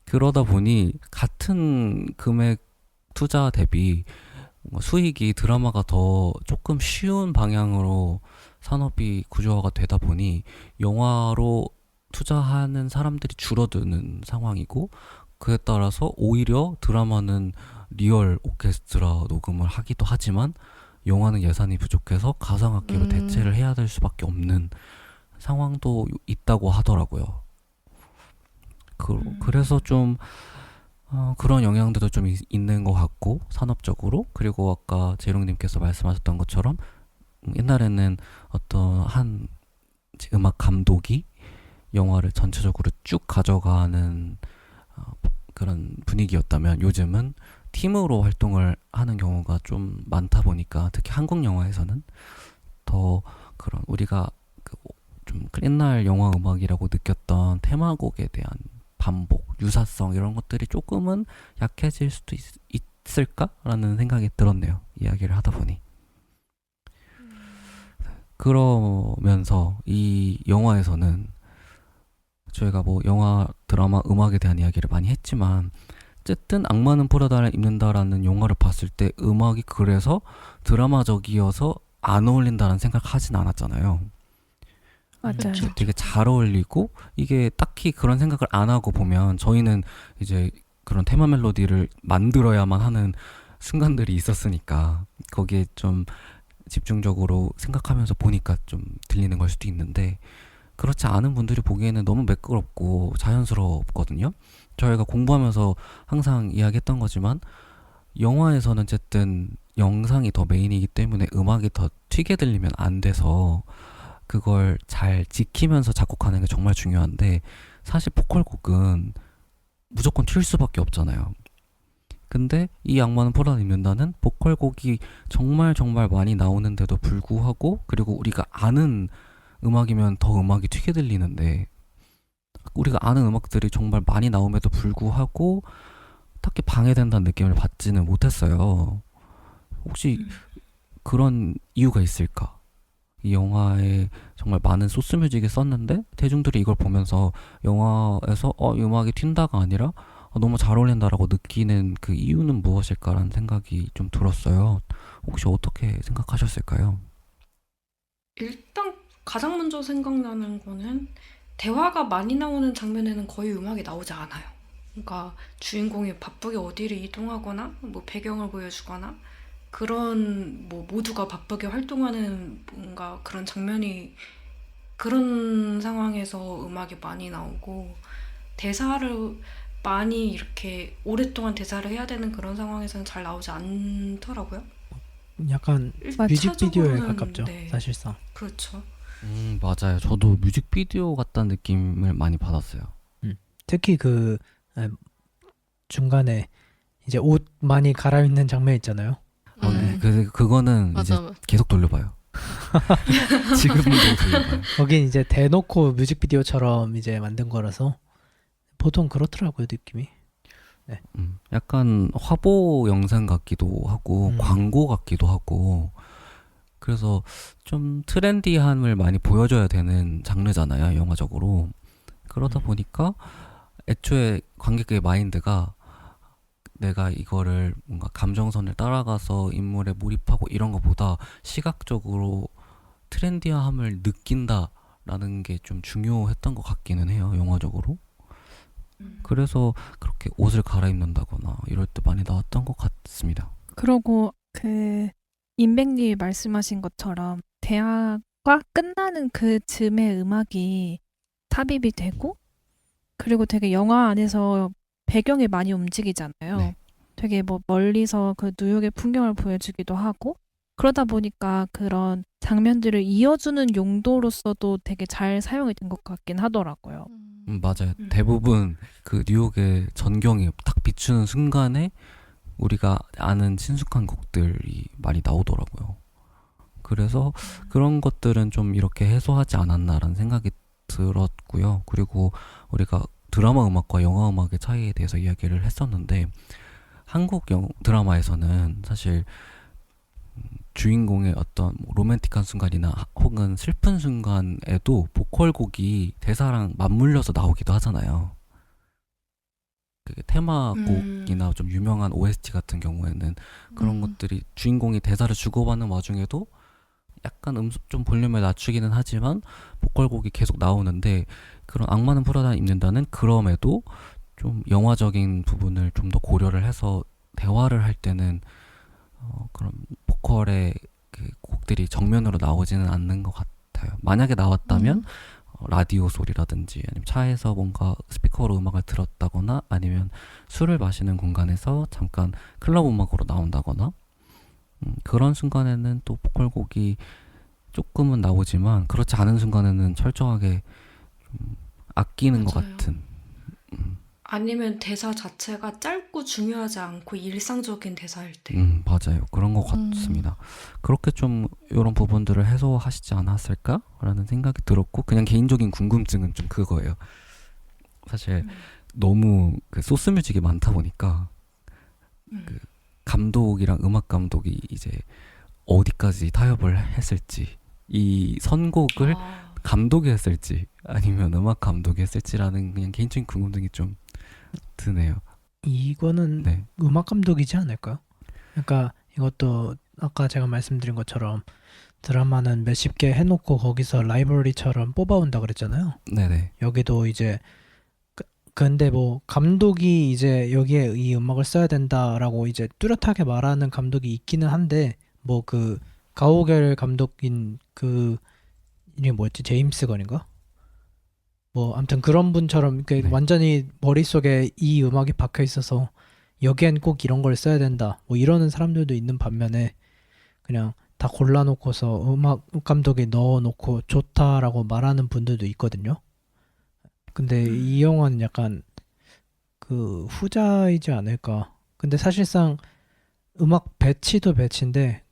그러다 보니 같은 금액 투자 대비 수익이 드라마가 더 조금 쉬운 방향으로 산업이 구조화가 되다 보니 영화로 투자하는 사람들이 줄어드는 상황이고 그에 따라서 오히려 드라마는 리얼 오케스트라 녹음을 하기도 하지만 영화는 예산이 부족해서 가상악기로 음. 대체를 해야 될 수밖에 없는 상황도 있다고 하더라고요. 그래서 좀 그런 영향들도 좀 있는 것 같고 산업적으로 그리고 아까 재롱님께서 말씀하셨던 것처럼 옛날에는 어떤 한 음악 감독이 영화를 전체적으로 쭉 가져가는 그런 분위기였다면 요즘은 팀으로 활동을 하는 경우가 좀 많다 보니까 특히 한국 영화에서는 더 그런 우리가 좀 옛날 영화 음악이라고 느꼈던 테마곡에 대한 반복, 유사성 이런 것들이 조금은 약해질 수도 있을까라는 생각이 들었네요. 이야기를 하다 보니. 그러면서 이 영화에서는 저희가 뭐 영화, 드라마, 음악에 대한 이야기를 많이 했지만 어쨌든 악마는 프라다를 입는다라는 영화를 봤을 때 음악이 그래서 드라마적이어서 안 어울린다는 생각을 하진 않았잖아요. 맞아요. 그쵸. 되게 잘 어울리고 이게 딱히 그런 생각을 안 하고 보면 저희는 이제 그런 테마 멜로디를 만들어야만 하는 순간들이 있었으니까 거기에 좀 집중적으로 생각하면서 보니까 좀 들리는 걸 수도 있는데 그렇지 않은 분들이 보기에는 너무 매끄럽고 자연스럽거든요. 저희가 공부하면서 항상 이야기했던 거지만 영화에서는 어쨌든 영상이 더 메인이기 때문에 음악이 더 튀게 들리면 안 돼서 그걸 잘 지키면서 작곡하는 게 정말 중요한데 사실 보컬곡은 무조건 튈 수밖에 없잖아요. 근데 이 악마는 포라를 입는다는 보컬곡이 정말 정말 많이 나오는데도 불구하고 그리고 우리가 아는 음악이면 더 음악이 튀게 들리는데 우리가 아는 음악들이 정말 많이 나옴에도 불구하고 딱히 방해된다는 느낌을 받지는 못했어요. 혹시 그런 이유가 있을까? 이 영화에 정말 많은 소스 뮤직을 썼는데 대중들이 이걸 보면서 영화에서 이 음악이 튄다가 아니라 너무 잘 어울린다라고 느끼는 그 이유는 무엇일까라는 생각이 좀 들었어요. 혹시 어떻게 생각하셨을까요? 일단 가장 먼저 생각나는 거는 대화가 많이 나오는 장면에는 거의 음악이 나오지 않아요. 그러니까 주인공이 바쁘게 어디를 이동하거나 뭐 배경을 보여주거나 그런 뭐 모두가 바쁘게 활동하는 뭔가 그런 장면이 그런 상황에서 음악이 많이 나오고 대사를 많이 이렇게 오랫동안 대사를 해야 되는 그런 상황에서는 잘 나오지 않더라고요. 약간 일차적으로는 뮤직비디오에 가깝죠, 네, 사실상. 그렇죠. 맞아요. 저도 뮤직비디오 같다는 느낌을 많이 받았어요. 특히 그 중간에 이제 옷 많이 갈아입는 장면 있잖아요. 그거는 이제 맞아. 계속 돌려봐요. 지금도 돌려봐요. 거긴 이제 대놓고 뮤직비디오처럼 이제 만든 거라서 보통 그렇더라고요, 느낌이. 약간 화보 영상 같기도 하고 광고 같기도 하고 그래서 좀 트렌디함을 많이 보여줘야 되는 장르잖아요, 영화적으로. 그러다 보니까 애초에 관객의 마인드가 내가 이거를 뭔가 감정선을 따라가서 인물에 몰입하고 이런 것보다 시각적으로 트렌디함을 느낀다 라는 게 좀 중요했던 것 같기는 해요, 영화적으로. 음. 그래서 그렇게 옷을 갈아입는다거나 이럴 때 많이 나왔던 것 같습니다. 그러고 그 임백님이 말씀하신 것처럼 대화가 끝나는 그 즈음에 음악이 삽입이 되고 그리고 되게 영화 안에서 배경이 많이 움직이잖아요. 네. 되게 뭐 멀리서 그 뉴욕의 풍경을 보여주기도 하고 그러다 보니까 그런 장면들을 이어주는 용도로서도 되게 잘 사용이 된 것 같긴 하더라고요. 맞아요. 음. 대부분 그 뉴욕의 전경이 딱 비추는 순간에 우리가 아는 친숙한 곡들이 많이 나오더라고요. 그래서 그런 것들은 좀 이렇게 해소하지 않았나라는 생각이 들었고요. 그리고 우리가 드라마 음악과 영화 음악의 차이에 대해서 이야기를 했었는데 한국 드라마에서는 사실 주인공의 어떤 뭐 로맨틱한 순간이나 혹은 슬픈 순간에도 보컬곡이 대사랑 맞물려서 나오기도 하잖아요. 그 테마곡이나 좀 유명한 OST 같은 경우에는 그런 것들이 주인공이 대사를 주고받는 와중에도 약간 좀 볼륨을 낮추기는 하지만 보컬곡이 계속 나오는데 그런 악마는 프라다 입는다는 그럼에도 좀 영화적인 부분을 좀 더 고려를 해서 대화를 할 때는 그런 보컬의 그 곡들이 정면으로 나오지는 않는 것 같아요. 만약에 나왔다면 라디오 소리라든지 아니면 차에서 뭔가 스피커로 음악을 들었다거나 아니면 술을 마시는 공간에서 잠깐 클럽 음악으로 나온다거나 그런 순간에는 또 보컬곡이 조금은 나오지만 그렇지 않은 순간에는 철저하게 좀 아끼는 것 맞아요. 같은 아니면 대사 자체가 짧고 중요하지 않고 일상적인 대사일 때. 맞아요. 그런 것 같습니다. 그렇게 좀 이런 부분들을 해소하시지 않았을까라는 생각이 들었고 그냥 개인적인 궁금증은 좀 그거예요. 사실 너무 그 소스 뮤직이 많다 보니까 그 감독이랑 음악 감독이 이제 어디까지 타협을 했을지 이 선곡을 아, 감독이 했을지 아니면 음악 감독이 했을지라는 그냥 개인적인 궁금증이 좀 드네요. 이거는 네. 음악 감독이지 않을까요? 그러니까 이것도 아까 제가 말씀드린 것처럼 드라마는 몇십 개 해놓고 거기서 라이브러리처럼 뽑아온다 그랬잖아요. 네네. 여기도 이제 근데 뭐 감독이 이제 여기에 이 음악을 써야 된다라고 이제 뚜렷하게 말하는 감독이 있기는 한데 뭐 그 가오갤 감독인 그 이름이 뭐였지? 제임스 건인가? 뭐 아무튼 그런 분처럼 이렇게 네. 완전히 머릿속에 이 음악이 박혀 있어서 여기엔 꼭 이런 걸 써야 된다. 뭐 이러는 사람들도 있는 반면에 그냥 다 골라놓고서 음악 감독이 넣어놓고 좋다라고 말하는 분들도 있거든요. 근데 이 영화는 약간 그 후자이지 않을까. 근데 사실상 음악 배치도 배치인데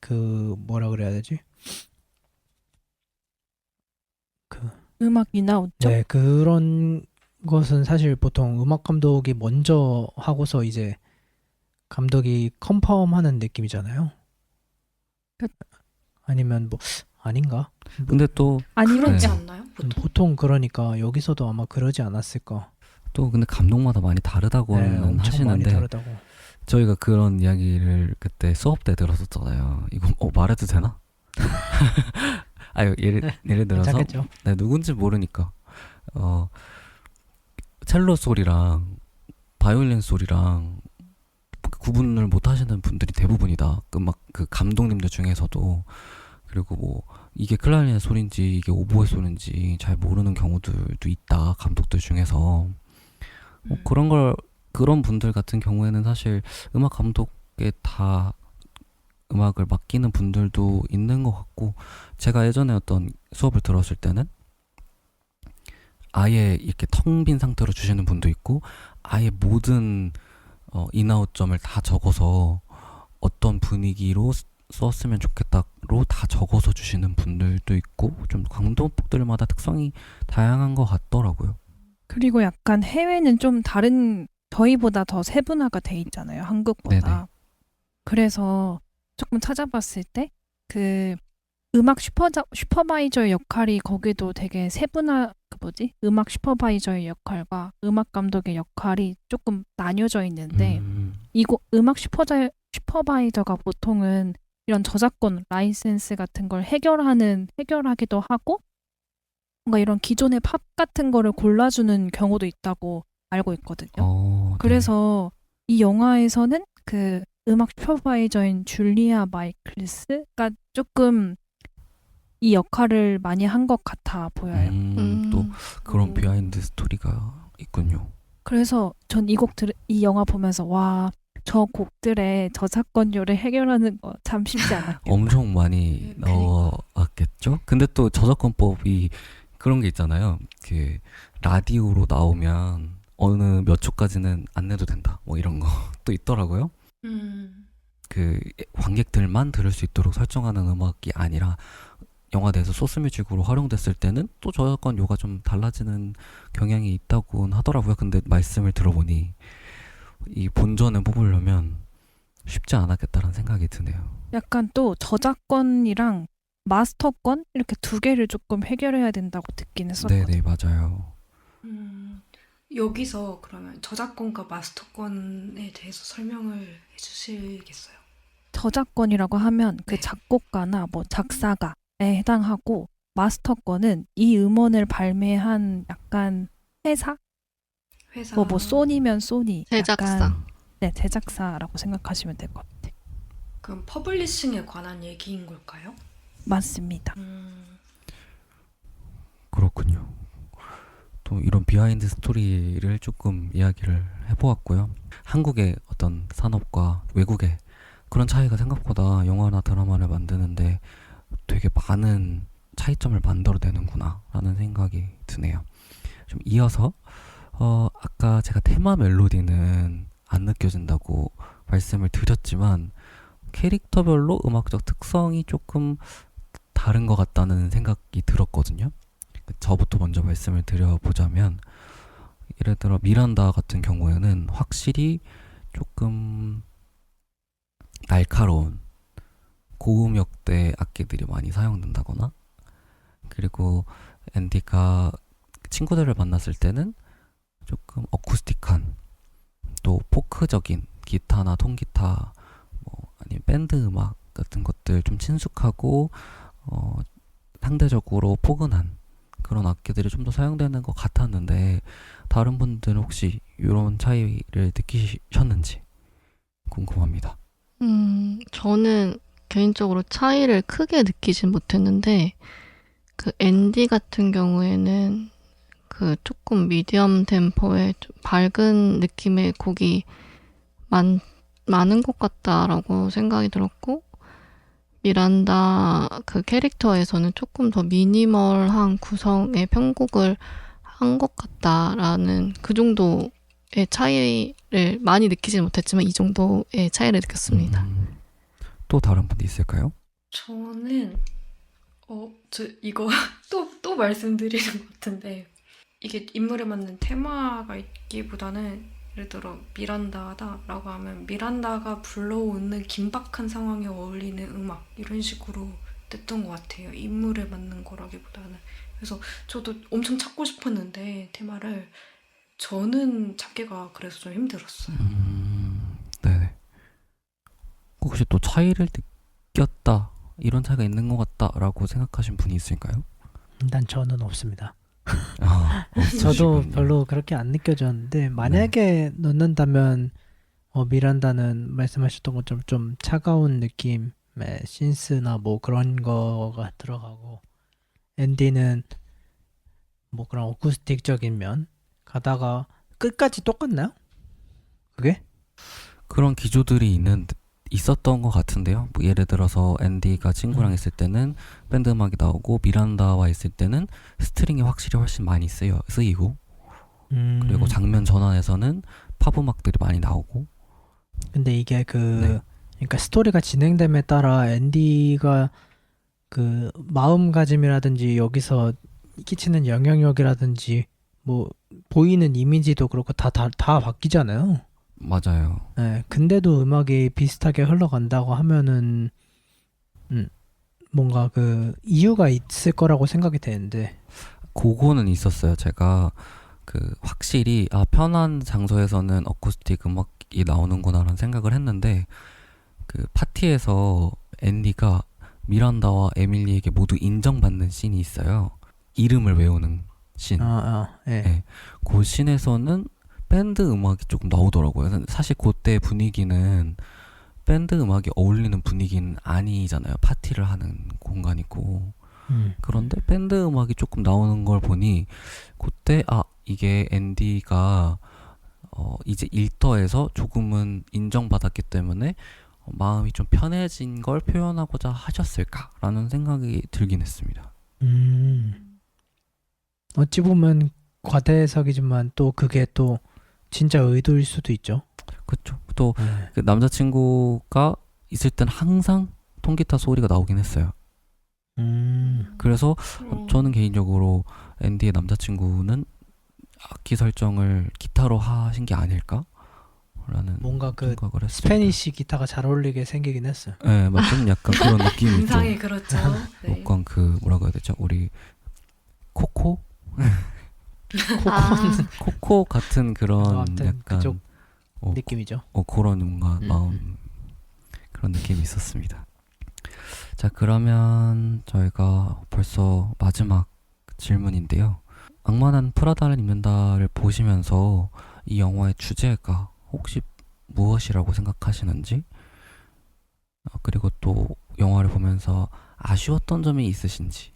그 뭐라 그래야 되지? 그 음악이 나오죠? 네, 그런 것은 사실 보통 음악 감독이 먼저 하고서 이제 감독이 컨펌하는 느낌이잖아요. 그- 아니면 뭐 아닌가? 근데 또 아니면 그렇지 네. 않나요? 보통? 보통 그러니까 여기서도 아마 그러지 않았을까. 근데 감독마다 많이 네, 다르다고는 엄청 많이 하시는데 다르다고. 저희가 그런 이야기를 그때 수업 때 들었었잖아요. 이거 말해도 되나? 아유 예를 들어서 괜찮겠죠. 네, 누군지 모르니까 첼로 소리랑 바이올린 소리랑 구분을 못 하시는 분들이 대부분이다. 그 감독님들 중에서도 그리고 뭐 이게 클라리넷 소리인지 이게 오보에 소리인지 잘 모르는 경우들도 있다. 감독들 중에서 그런 분들 같은 경우에는 사실 음악 감독에 다 음악을 맡기는 분들도 있는 것 같고 제가 예전에 어떤 수업을 들었을 때는 아예 이렇게 텅 빈 상태로 주시는 분도 있고 아예 모든 인아웃점을 다 적어서 어떤 분위기로 썼으면 좋겠다로 다 적어서 주시는 분들도 있고 좀 감독들마다 특성이 다양한 것 같더라고요. 그리고 약간 해외는 좀 다른 저희보다 더 세분화가 돼 있잖아요. 한국보다. 네네. 그래서 조금 찾아봤을 때 그 음악 슈퍼바이저의 역할이 거기도 되게 세분화 음악 슈퍼바이저의 역할과 음악 감독의 역할이 조금 나뉘어져 있는데 이거 음악 슈퍼바이저가 보통은 이런 저작권 라이센스 같은 걸 해결하기도 하고 뭔가 이런 기존의 팝 같은 거를 골라주는 경우도 있다고 알고 있거든요. 네. 그래서 이 영화에서는 그 음악 슈퍼바이저인 줄리아 마이클스가 조금 이 역할을 많이 한 것 같아 보여요. 또 그런 오. 비하인드 스토리가 있군요. 그래서 전 이 영화 보면서 와, 저 곡들의 저작권료를 해결하는 거 참 쉽지 않았겠다. 엄청 많이 그러니까. 넣었겠죠? 근데 또 저작권법이 그런 게 있잖아요. 그 라디오로 나오면 어느 몇 초까지는 안 내도 된다. 뭐 이런 거 또 있더라고요. 그 관객들만 들을 수 있도록 설정하는 음악이 아니라 영화 내에서 소스뮤직으로 활용됐을 때는 또 저작권료가 좀 달라지는 경향이 있다고 하더라고요. 근데 말씀을 들어보니 이 본전을 뽑으려면 쉽지 않았겠다라는 생각이 드네요. 약간 또 저작권이랑 마스터권 이렇게 두 개를 조금 해결해야 된다고 듣긴 했었거든요. 네네, 맞아요. 여기서 그러면 저작권과 마스터권에 대해서 설명을 해주시겠어요? 저작권이라고 하면 그 네. 작곡가나 뭐 작사가에 해당하고 마스터권은 이 음원을 발매한 약간 회사? 회사 뭐 소니면 소니. 제작사. 약간, 네, 제작사라고 생각하시면 될 것 같아요. 그럼 퍼블리싱에 관한 얘기인 걸까요? 맞습니다. 그렇군요. 또 이런 비하인드 스토리를 조금 이야기를 해보았고요. 한국의 어떤 산업과 외국의 그런 차이가 생각보다 영화나 드라마를 만드는데 되게 많은 차이점을 만들어내는구나 라는 생각이 드네요. 좀 이어서 아까 제가 테마 멜로디는 안 느껴진다고 말씀을 드렸지만 캐릭터별로 음악적 특성이 조금 다른 것 같다는 생각이 들었거든요. 저부터 먼저 말씀을 드려보자면 예를 들어 미란다 같은 경우에는 확실히 조금 날카로운 고음역대 악기들이 많이 사용된다거나 그리고 앤디가 친구들을 만났을 때는 조금 어쿠스틱한 또 포크적인 기타나 통기타 뭐 아니면 밴드 음악 같은 것들 좀 친숙하고 상대적으로 포근한 그런 악기들이 좀 더 사용되는 것 같았는데 다른 분들은 혹시 이런 차이를 느끼셨는지 궁금합니다. 저는 개인적으로 차이를 크게 느끼진 못했는데 그 앤디 같은 경우에는 그 조금 미디엄 템포의 좀 밝은 느낌의 곡이 많은 것 같다라고 생각이 들었고 미란다 그 캐릭터에서는 조금 더 미니멀한 구성의 편곡을 한 것 같다라는 그 정도의 차이를 많이 느끼지 못했지만 이 정도의 차이를 느꼈습니다. 또 다른 분이 있을까요? 저는 저 이거 또 말씀드리는 것 같은데 이게 인물에 맞는 테마가 있기보다는 예를 들어 미란다다라고 하면 미란다가 불러오는 긴박한 상황에 어울리는 음악 이런 식으로 됐던 것 같아요. 인물에 맞는 거라기보다는. 그래서 저도 엄청 찾고 싶었는데 테마를 저는 찾기가 그래서 좀 힘들었어요. 네네. 혹시 또 차이를 느꼈다 이런 차이가 있는 것 같다라고 생각하신 분이 있을까요? 일단 저는 없습니다. 없으시군요. 저도 별로 그렇게 안 느껴졌는데 만약에 넣는다면 미란다는 말씀하셨던 것처럼 좀 차가운 느낌의 신스나 뭐 그런 거가 들어가고 앤디는 뭐 그런 어쿠스틱적인 면 가다가 끝까지 똑같나요? 그게? 그런 기조들이 있었던 것 같은데요. 뭐 예를 들어서 앤디가 친구랑 있을 때는 밴드 음악이 나오고 미란다와 있을 때는 스트링이 확실히 훨씬 많이 쓰이고 그리고 장면 전환에서는 팝 음악들이 많이 나오고 근데 이게 네. 그러니까 스토리가 진행됨에 따라 앤디가 그 마음가짐이라든지 여기서 끼치는 영향력이라든지 뭐 보이는 이미지도 그렇고 다 바뀌잖아요. 맞아요. 네, 근데도 음악이 비슷하게 흘러간다고 하면은 뭔가 그 이유가 있을 거라고 생각이 되는데 그거는 있었어요. 제가 그 확실히 편한 장소에서는 어쿠스틱 음악이 나오는구나라는 생각을 했는데 그 파티에서 앤디가 미란다와 에밀리에게 모두 인정받는 씬이 있어요. 이름을 외우는 씬. 예. 네. 그 씬에서는 밴드 음악이 조금 나오더라고요. 사실 그때 분위기는 밴드 음악이 어울리는 분위기는 아니잖아요. 파티를 하는 공간이고. 그런데 밴드 음악이 조금 나오는 걸 보니 그때 이게 앤디가 이제 일터에서 조금은 인정받았기 때문에 마음이 좀 편해진 걸 표현하고자 하셨을까라는 생각이 들긴 했습니다. 어찌 보면 과대해석이지만 또 그게 또 진짜 의도일 수도 있죠. 그렇죠. 또 네. 그 남자친구가 있을 땐 항상 통기타 소리가 나오긴 했어요. 그래서 저는 개인적으로 앤디의 남자친구는 악기 설정을 기타로 하신 게 아닐까라는 뭔가 그 생각을 했습니다. 스페니쉬 기타가 잘 어울리게 생기긴 했어요. 네, 좀 약간 그런 느낌이 있죠. 인상이 그렇죠. 네. 약간 그 뭐라고 해야 되죠? 우리 코코? 코코 같은 그런 아무튼 약간 그쪽 어, 느낌이죠. 그런 뭔가 마음 그런 느낌이 있었습니다. 자, 그러면 저희가 벌써 마지막 질문인데요. 악마는 프라다를 입는다를 보시면서 이 영화의 주제가 혹시 무엇이라고 생각하시는지, 그리고 또 영화를 보면서 아쉬웠던 점이 있으신지.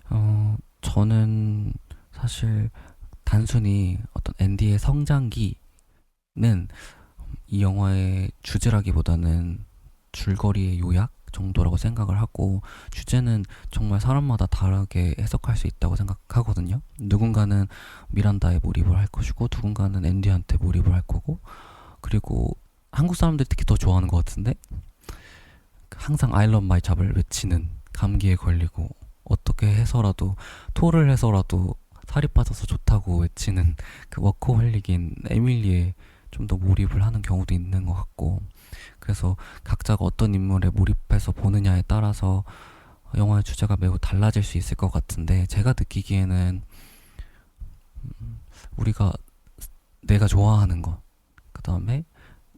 저는 사실 단순히 어떤 앤디의 성장기는 이 영화의 주제라기보다는 줄거리의 요약 정도라고 생각을 하고, 주제는 정말 사람마다 다르게 해석할 수 있다고 생각하거든요. 누군가는 미란다에 몰입을 할 것이고 누군가는 앤디한테 몰입을 할 거고, 그리고 한국 사람들이 특히 더 좋아하는 것 같은데 항상 I love my job을 외치는, 감기에 걸리고 어떻게 해서라도 토를 해서라도 살이 빠져서 좋다고 외치는 그 워커홀릭인 에밀리에 좀 더 몰입을 하는 경우도 있는 것 같고, 그래서 각자가 어떤 인물에 몰입해서 보느냐에 따라서 영화의 주제가 매우 달라질 수 있을 것 같은데, 제가 느끼기에는 우리가 내가 좋아하는 것, 그 다음에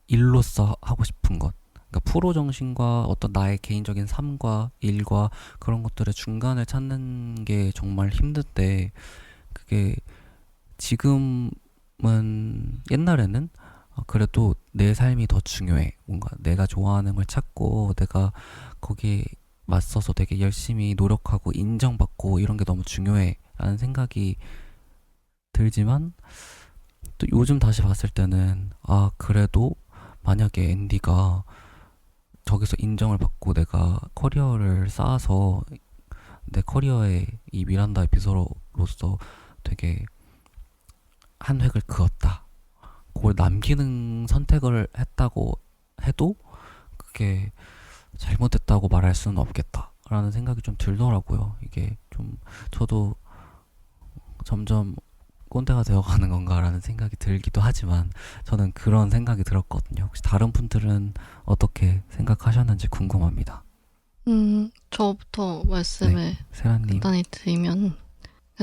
일로서 하고 싶은 것, 그러니까 프로 정신과 어떤 나의 개인적인 삶과 일과 그런 것들의 중간을 찾는 게 정말 힘든데, 그게 지금은, 옛날에는 그래도 내 삶이 더 중요해. 뭔가 내가 좋아하는 걸 찾고 내가 거기에 맞서서 되게 열심히 노력하고 인정받고 이런 게 너무 중요해 라는 생각이 들지만, 또 요즘 다시 봤을 때는 그래도 만약에 앤디가 저기서 인정을 받고 내가 커리어를 쌓아서 내 커리어에 이 미란다의 비서로서 되게 한 획을 그었다, 그걸 남기는 선택을 했다고 해도 그게 잘못됐다고 말할 수는 없겠다라는 생각이 좀 들더라고요. 이게 좀 저도 점점 꼰대가 되어가는 건가라는 생각이 들기도 하지만 저는 그런 생각이 들었거든요. 혹시 다른 분들은 어떻게 생각하셨는지 궁금합니다. 저부터 말씀을 세라님. 간단히 드리면,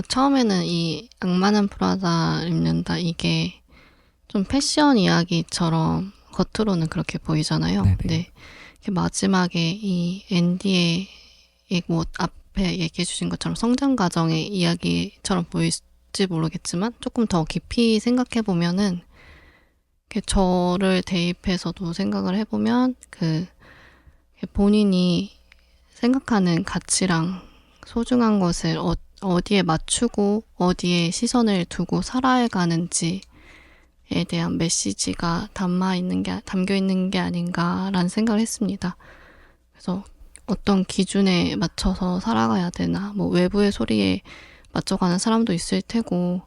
처음에는 이 악마는 프라다 입는다 이게 좀 패션 이야기처럼 겉으로는 그렇게 보이잖아요. 네네. 근데 이렇게 마지막에 이 앤디의 뭐 앞에 얘기해 주신 것처럼 성장 과정의 이야기처럼 보일지 모르겠지만, 조금 더 깊이 생각해 보면은 저를 대입해서도 생각을 해보면 본인이 생각하는 가치랑 소중한 것을 어디에 맞추고 어디에 시선을 두고 살아가는지에 대한 메시지가 담겨 있는 게 아닌가라는 생각을 했습니다. 그래서 어떤 기준에 맞춰서 살아가야 되나, 뭐 외부의 소리에 맞춰가는 사람도 있을 테고,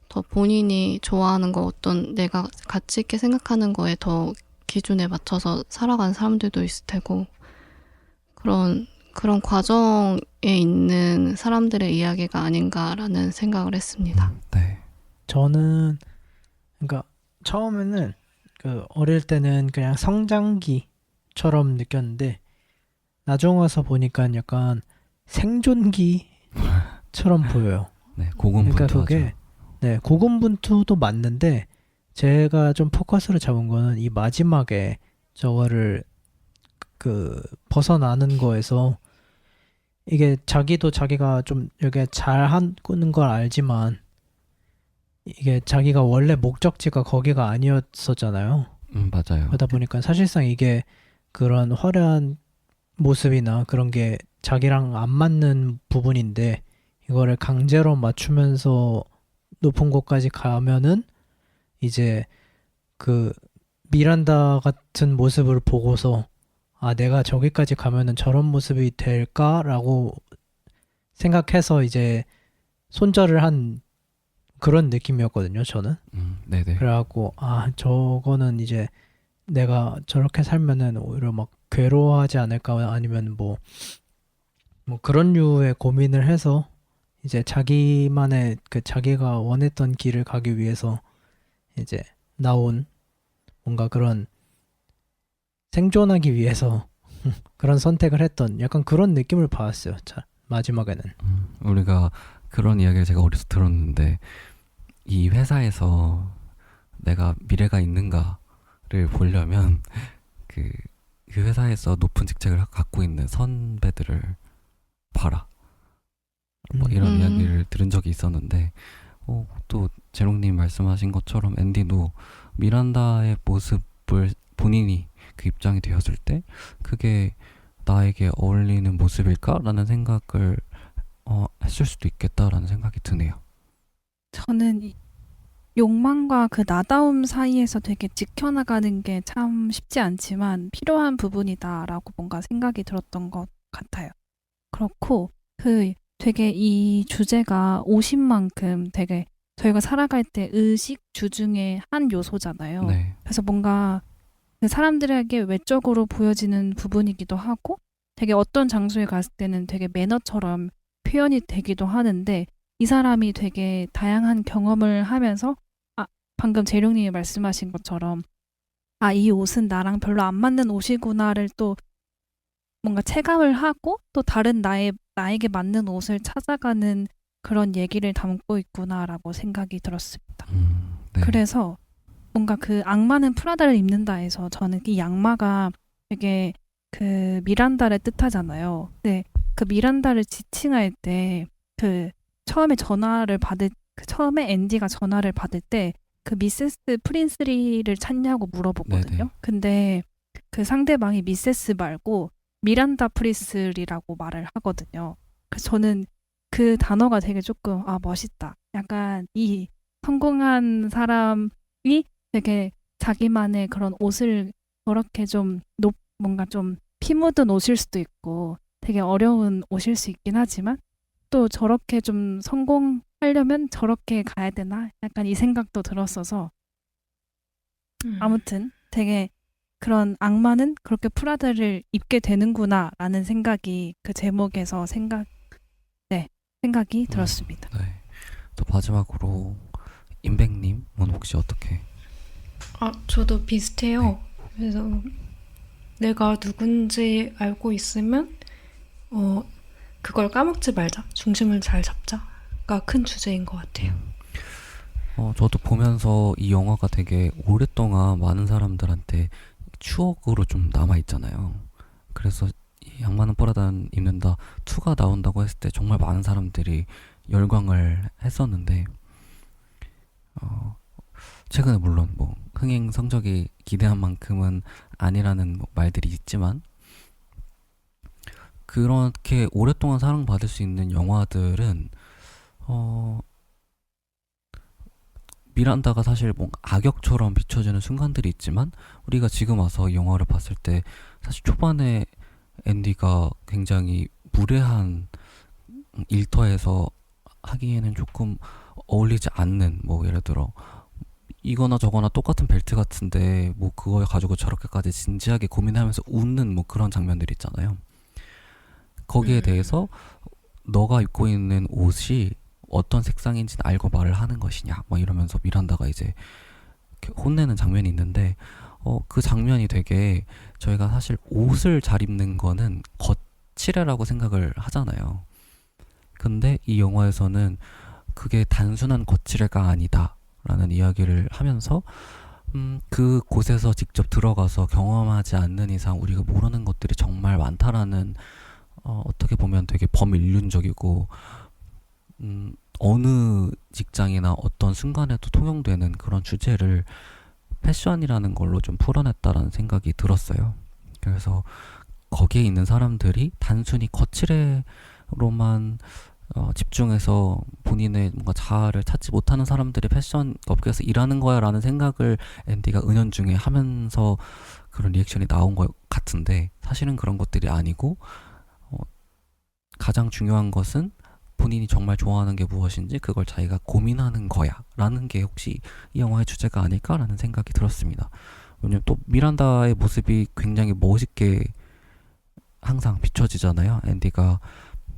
더 본인이 좋아하는 거, 어떤 내가 가치 있게 생각하는 거에 더 기준에 맞춰서 살아가는 사람들도 있을 테고, 그런 과정에 있는 사람들의 이야기가 아닌가라는 생각을 했습니다. 네. 저는 그러니까 처음에는 어릴 때는 그냥 성장기처럼 느꼈는데, 나중 와서 보니까 약간 생존기처럼 보여요. 네, 고군분투하죠. 그러니까 그게 고군분투도 맞는데, 제가 좀 포커스를 잡은 거는 이 마지막에 저거를 벗어나는 거에서 이게 자기도 자기가 좀 이렇게 잘하는 걸 알지만 이게 자기가 원래 목적지가 거기가 아니었었잖아요. 맞아요. 그러다 보니까 사실상 이게 그런 화려한 모습이나 그런 게 자기랑 안 맞는 부분인데 이거를 강제로 맞추면서 높은 곳까지 가면은 이제 그 미란다 같은 모습을 보고서 아, 내가 저기까지 가면은 저런 모습이 될까라고 생각해서 이제 손절을 한 그런 느낌이었거든요, 저는. 네네. 그래갖고 아, 저거는 이제 내가 저렇게 살면은 오히려 막 괴로워하지 않을까 아니면 뭐 그런 류의 고민을 해서 이제 자기만의 그 자기가 원했던 길을 가기 위해서 이제 나온 뭔가 그런 생존하기 위해서 그런 선택을 했던 약간 그런 느낌을 받았어요. 자, 마지막에는. 우리가 그런 이야기를 제가 어디서 들었는데 이 회사에서 내가 미래가 있는가를 보려면 그 회사에서 높은 직책을 갖고 있는 선배들을 봐라. 뭐 이런 음. 이야기를 들은 적이 있었는데 또 제롱님 말씀하신 것처럼 앤디도 미란다의 모습을 본인이 그 입장이 되었을 때 그게 나에게 어울리는 모습일까라는 생각을 했을 수도 있겠다라는 생각이 드네요. 저는 이 욕망과 그 나다움 사이에서 되게 지켜나가는 게 참 쉽지 않지만 필요한 부분이다라고 뭔가 생각이 들었던 것 같아요. 그렇고 그 되게 이 주제가 오신 만큼 되게 저희가 살아갈 때 의식주 중에 한 요소잖아요. 네. 그래서 뭔가 그 사람들에게 외적으로 보여지는 부분이기도 하고 되게 어떤 장소에 갔을 때는 되게 매너처럼 표현이 되기도 하는데 이 사람이 되게 다양한 경험을 하면서 방금 재룡님이 말씀하신 것처럼 이 옷은 나랑 별로 안 맞는 옷이구나를 또 뭔가 체감을 하고 또 다른 나에게 맞는 옷을 찾아가는 그런 얘기를 담고 있구나라고 생각이 들었습니다. 네. 그래서 뭔가 그 악마는 프라다를 입는다에서 저는 이 악마가 되게 그 미란다를 뜻하잖아요. 근데 그 미란다를 지칭할 때 그 처음에 처음에 앤디가 전화를 받을 때 그 미세스 프린스리를 찾냐고 물어보거든요. 네네. 근데 그 상대방이 미세스 말고 미란다 프리스리라고 말을 하거든요. 그래서 저는 그 단어가 되게 조금 멋있다. 약간 이 성공한 사람이 되게 자기만의 그런 옷을 저렇게 좀 뭔가 좀 피 묻은 옷일 수도 있고 되게 어려운 옷일 수 있긴 하지만 또 저렇게 좀 성공하려면 저렇게 가야 되나? 약간 이 생각도 들었어서 아무튼 되게 그런 악마는 그렇게 프라다를 입게 되는구나라는 생각이 그 제목에서 생각이 들었습니다. 네. 또 마지막으로 임백님은 혹시 어떻게? 저도 비슷해요. 그래서 내가 누군지 알고 있으면 그걸 까먹지 말자. 중심을 잘 잡자가 큰 주제인 것 같아요. 저도 보면서 이 영화가 되게 오랫동안 많은 사람들한테 추억으로 좀 남아있잖아요. 그래서 이 악마는 프라다는 입는다 2가 나온다고 했을 때 정말 많은 사람들이 열광을 했었는데 최근에 물론 뭐 흥행 성적이 기대한 만큼은 아니라는 말들이 있지만 그렇게 오랫동안 사랑받을 수 있는 영화들은 미란다가 사실 뭔가 악역처럼 비춰지는 순간들이 있지만 우리가 지금 와서 이 영화를 봤을 때 사실 초반에 앤디가 굉장히 무례한 일터에서 하기에는 조금 어울리지 않는 뭐 예를 들어 이거나 저거나 똑같은 벨트 같은데 뭐 그걸 가지고 저렇게까지 진지하게 고민하면서 웃는 뭐 그런 장면들 있잖아요. 거기에 대해서 너가 입고 있는 옷이 어떤 색상인지는 알고 말을 하는 것이냐 막 이러면서 미란다가 이제 이렇게 혼내는 장면이 있는데 그 장면이 되게 저희가 사실 옷을 잘 입는 거는 거칠애라고 생각을 하잖아요. 근데 이 영화에서는 그게 단순한 거칠애가 아니다 라는 이야기를 하면서 그 곳에서 직접 들어가서 경험하지 않는 이상 우리가 모르는 것들이 정말 많다라는 어떻게 보면 되게 범인륜적이고 어느 직장이나 어떤 순간에도 통용되는 그런 주제를 패션이라는 걸로 좀 풀어냈다라는 생각이 들었어요. 그래서 거기에 있는 사람들이 단순히 거칠애로만 집중해서 본인의 뭔가 자아를 찾지 못하는 사람들이 패션 업계에서 일하는 거야 라는 생각을 앤디가 은연중에 하면서 그런 리액션이 나온 것 같은데, 사실은 그런 것들이 아니고 가장 중요한 것은 본인이 정말 좋아하는 게 무엇인지 그걸 자기가 고민하는 거야 라는 게 혹시 이 영화의 주제가 아닐까라는 생각이 들었습니다. 왜냐면 또 미란다의 모습이 굉장히 멋있게 항상 비춰지잖아요. 앤디가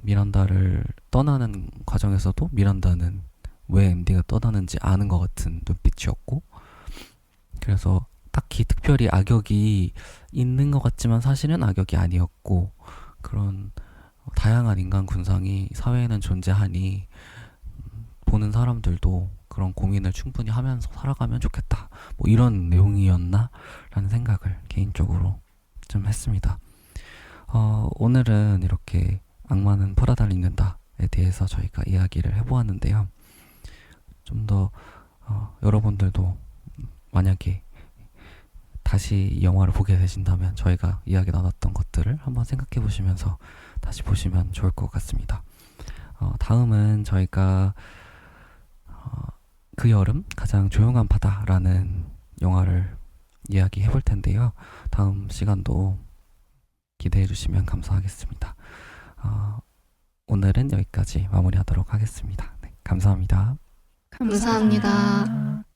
미란다를 떠나는 과정에서도 미란다는 왜 앤디가 떠나는지 아는 것 같은 눈빛이었고, 그래서 딱히 특별히 악역이 있는 것 같지만 사실은 악역이 아니었고, 그런 다양한 인간 군상이 사회에는 존재하니 보는 사람들도 그런 고민을 충분히 하면서 살아가면 좋겠다, 뭐 이런 내용이었나 라는 생각을 개인적으로 좀 했습니다. 오늘은 이렇게 악마는 프라다를 입는다에 대해서 저희가 이야기를 해보았는데요. 좀 더 여러분들도 만약에 다시 이 영화를 보게 되신다면 저희가 이야기 나눴던 것들을 한번 생각해 보시면서 다시 보시면 좋을 것 같습니다. 다음은 저희가 그 여름 가장 조용한 바다라는 영화를 이야기해 볼 텐데요. 다음 시간도 기대해 주시면 감사하겠습니다. 오늘은 여기까지 마무리하도록 하겠습니다. 네, 감사합니다. 감사합니다. 감사합니다.